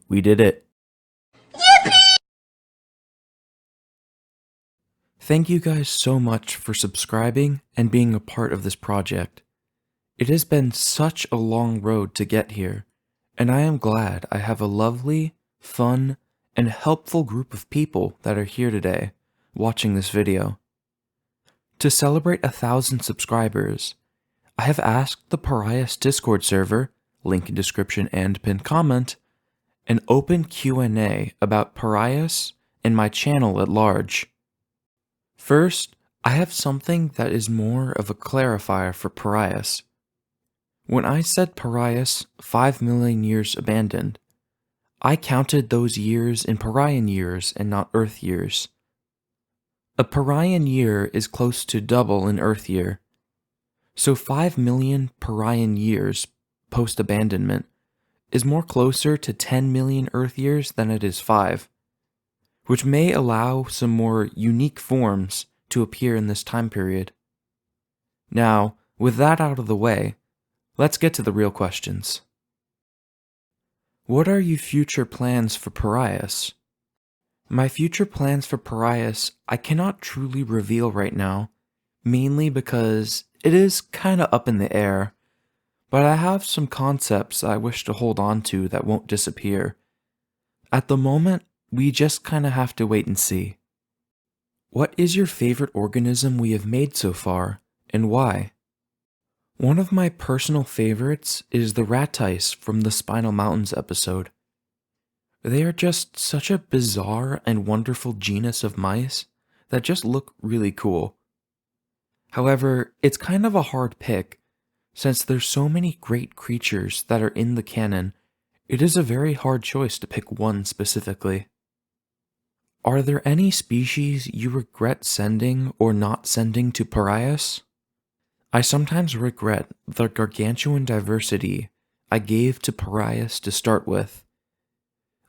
We did it. Thank you guys so much for subscribing and being a part of this project. It has been such a long road to get here, and I am glad I have a lovely, fun, and helpful group of people that are here today, watching this video. To celebrate 1,000 subscribers, I have asked the Pariahs Discord server, link in description and pinned comment, an open Q&A about Pariahs and my channel at large. First, I have something that is more of a clarifier for Pariahs. When I said Pariahs 5 million years abandoned, I counted those years in Parian years and not Earth years. A Parian year is close to double an Earth year, so 5 million Parian years post-abandonment is more closer to 10 million Earth years than it is 5, which may allow some more unique forms to appear in this time period. Now, with that out of the way, let's get to the real questions. What are your future plans for Pariahs? My future plans for Pariahs I cannot truly reveal right now, mainly because it is kinda up in the air, but I have some concepts I wish to hold on to that won't disappear. At the moment, we just kinda have to wait and see. What is your favorite organism we have made so far, and why? One of my personal favorites is the ratice from the Spinal Mountains episode. They are just such a bizarre and wonderful genus of mice that just look really cool. However, it's kind of a hard pick, since there's so many great creatures that are in the canon, it is a very hard choice to pick one specifically. Are there any species you regret sending or not sending to Pariahs? I sometimes regret the gargantuan diversity I gave to Pariahs to start with.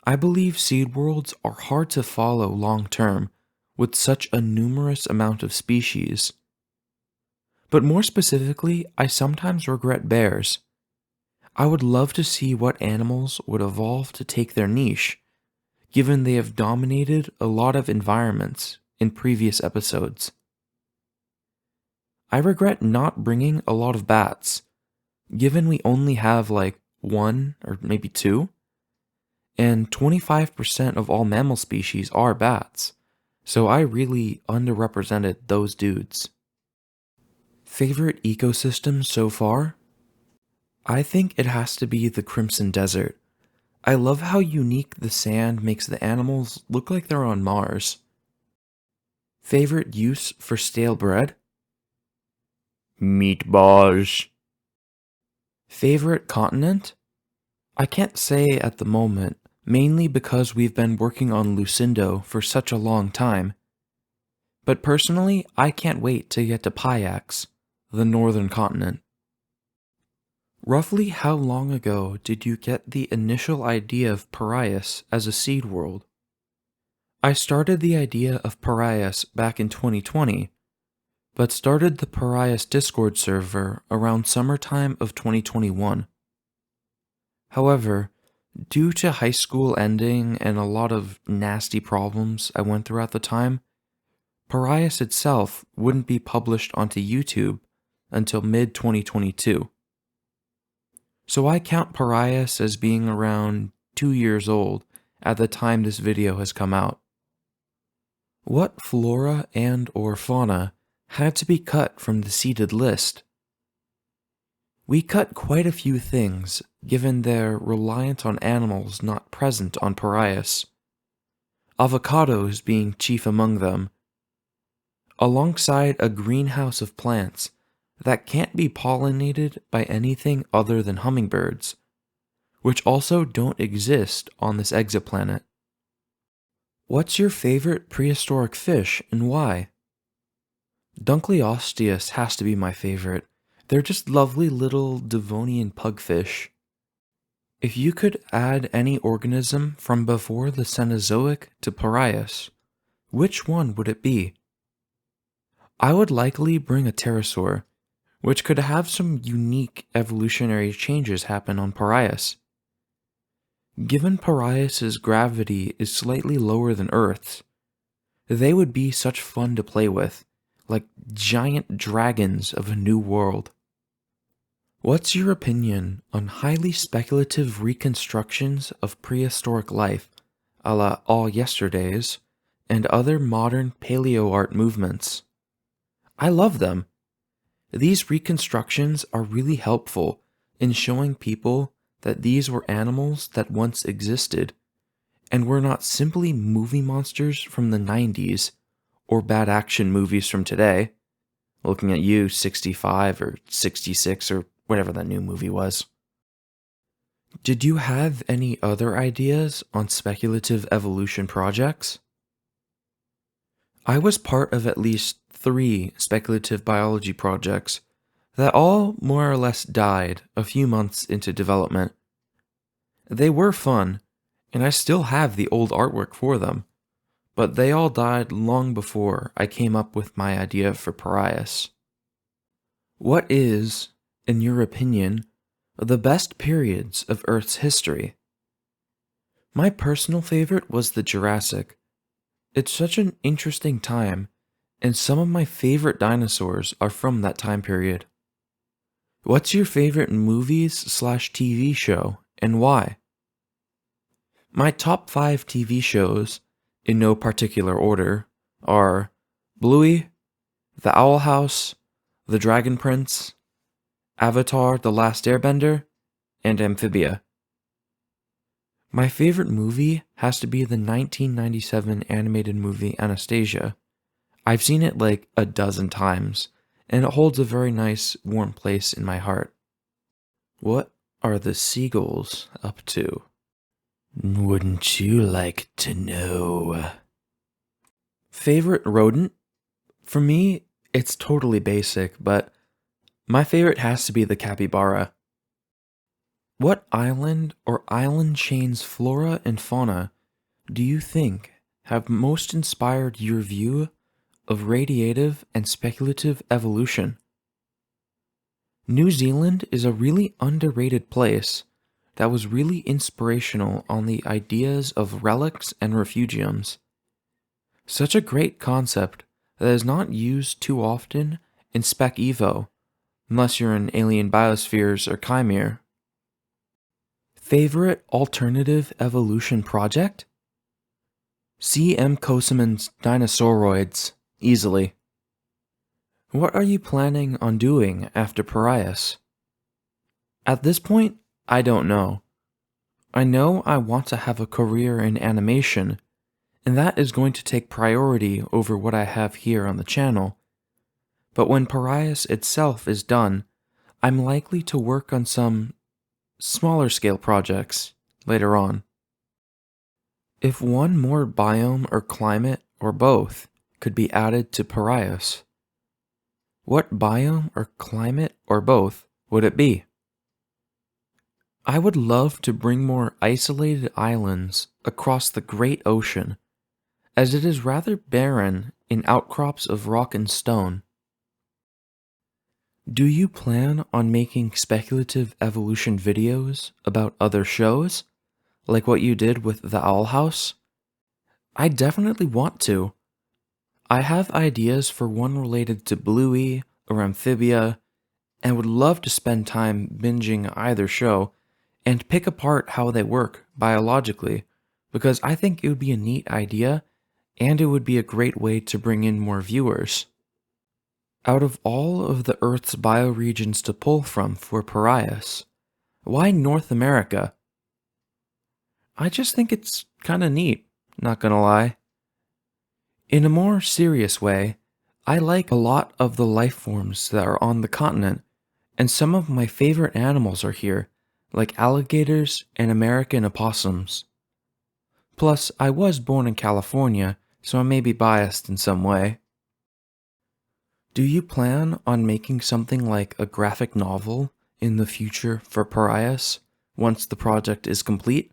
I believe seed worlds are hard to follow long term with such a numerous amount of species. But more specifically, I sometimes regret bears. I would love to see what animals would evolve to take their niche, given they have dominated a lot of environments in previous episodes. I regret not bringing a lot of bats, given we only have like 1 or maybe 2, and 25% of all mammal species are bats, so I really underrepresented those dudes. Favorite ecosystem so far? I think it has to be the Crimson Desert. I love how unique the sand makes the animals look like they're on Mars. Favorite use for stale bread? Meatballs. Favorite continent? I can't say at the moment, mainly because we've been working on Lucindo for such a long time. But personally, I can't wait to get to Pyax, the northern continent. Roughly how long ago did you get the initial idea of Pariahs as a seed world? I started the idea of Pariahs back in 2020, but started the Pariahs Discord server around summertime of 2021. However, due to high school ending and a lot of nasty problems I went through at the time, Pariahs itself wouldn't be published onto YouTube until mid-2022. So I count Pariahs as being around 2 years old at the time this video has come out. What flora and or fauna had to be cut from the seeded list? We cut quite a few things, given they're reliant on animals not present on Pariahs. Avocados being chief among them, alongside a greenhouse of plants that can't be pollinated by anything other than hummingbirds, which also don't exist on this exoplanet. What's your favorite prehistoric fish and why? Dunkleosteus has to be my favorite. They're just lovely little Devonian pugfish. If you could add any organism from before the Cenozoic to Pariahs, which one would it be? I would likely bring a pterosaur, which could have some unique evolutionary changes happen on Pariahs. Given Parias's gravity is slightly lower than Earth's, they would be such fun to play with, like giant dragons of a new world. What's your opinion on highly speculative reconstructions of prehistoric life, a la All Yesterdays, and other modern paleo art movements? I love them. These reconstructions are really helpful in showing people that these were animals that once existed and were not simply movie monsters from the 90s or bad action movies from today. Looking at you, 65 or 66 or whatever that new movie was. Did you have any other ideas on speculative evolution projects? I was part of at least 3 speculative biology projects that all more or less died a few months into development. They were fun, and I still have the old artwork for them, but they all died long before I came up with my idea for Parias. What is, in your opinion, the best periods of Earth's history? My personal favorite was the Jurassic. It's such an interesting time, and some of my favorite dinosaurs are from that time period. What's your favorite movies/TV show, and why? My top 5 TV shows, in no particular order, are Bluey, The Owl House, The Dragon Prince, Avatar: The Last Airbender, and Amphibia. My favorite movie has to be the 1997 animated movie Anastasia. I've seen it like a dozen times, and it holds a very nice, warm place in my heart. What are the seagulls up to? Wouldn't you like to know? Favorite rodent? For me, it's totally basic, but my favorite has to be the capybara. What island or island chain's flora and fauna do you think have most inspired your view of radiative and speculative evolution? New Zealand is a really underrated place that was really inspirational on the ideas of relics and refugiums. Such a great concept that is not used too often in Spec Evo, unless you're in Alien Biospheres or Chimere. Favorite alternative evolution project? C.M. Koseman's Dinosauroids, easily. What are you planning on doing after Parias? At this point, I don't know. I know I want to have a career in animation, and that is going to take priority over what I have here on the channel. But when Parias itself is done, I'm likely to work on some smaller scale projects later on. If one more biome or climate, or both, could be added to Parias, what biome or climate, or both, would it be? I would love to bring more isolated islands across the great ocean, as it is rather barren in outcrops of rock and stone. Do you plan on making speculative evolution videos about other shows, like what you did with The Owl House? I definitely want to. I have ideas for one related to Bluey or Amphibia, and would love to spend time binging either show and pick apart how they work biologically, because I think it would be a neat idea, and it would be a great way to bring in more viewers. Out of all of the Earth's bioregions to pull from for Parias, why North America? I just think it's kinda neat, not gonna lie. In a more serious way, I like a lot of the life forms that are on the continent, and some of my favorite animals are here, like alligators and American opossums. Plus, I was born in California, so I may be biased in some way. Do you plan on making something like a graphic novel in the future for Parias once the project is complete?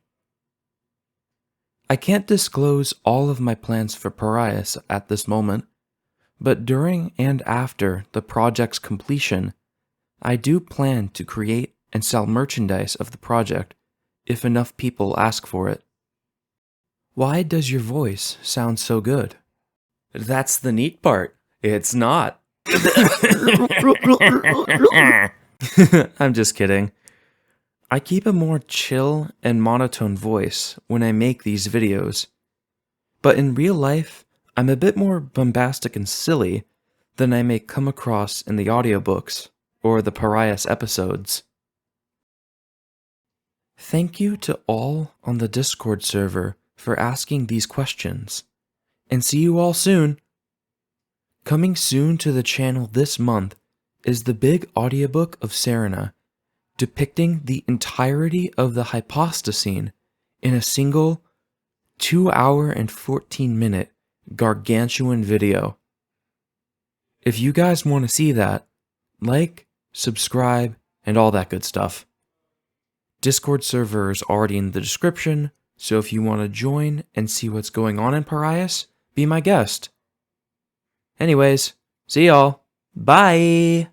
I can't disclose all of my plans for Parias at this moment, but during and after the project's completion, I do plan to create and sell merchandise of the project if enough people ask for it. Why does your voice sound so good? That's the neat part. It's not. I'm just kidding. I keep a more chill and monotone voice when I make these videos. But in real life, I'm a bit more bombastic and silly than I may come across in the audiobooks or the Parias episodes. Thank you to all on the Discord server for asking these questions, and see you all soon! Coming soon to the channel this month is the big audiobook of Serena, depicting the entirety of the Hypostacene in a single 2-hour and 14-minute gargantuan video. If you guys want to see that, like, subscribe, and all that good stuff. Discord server is already in the description, so if you want to join and see what's going on in Parias, be my guest. Anyways, see y'all. Bye!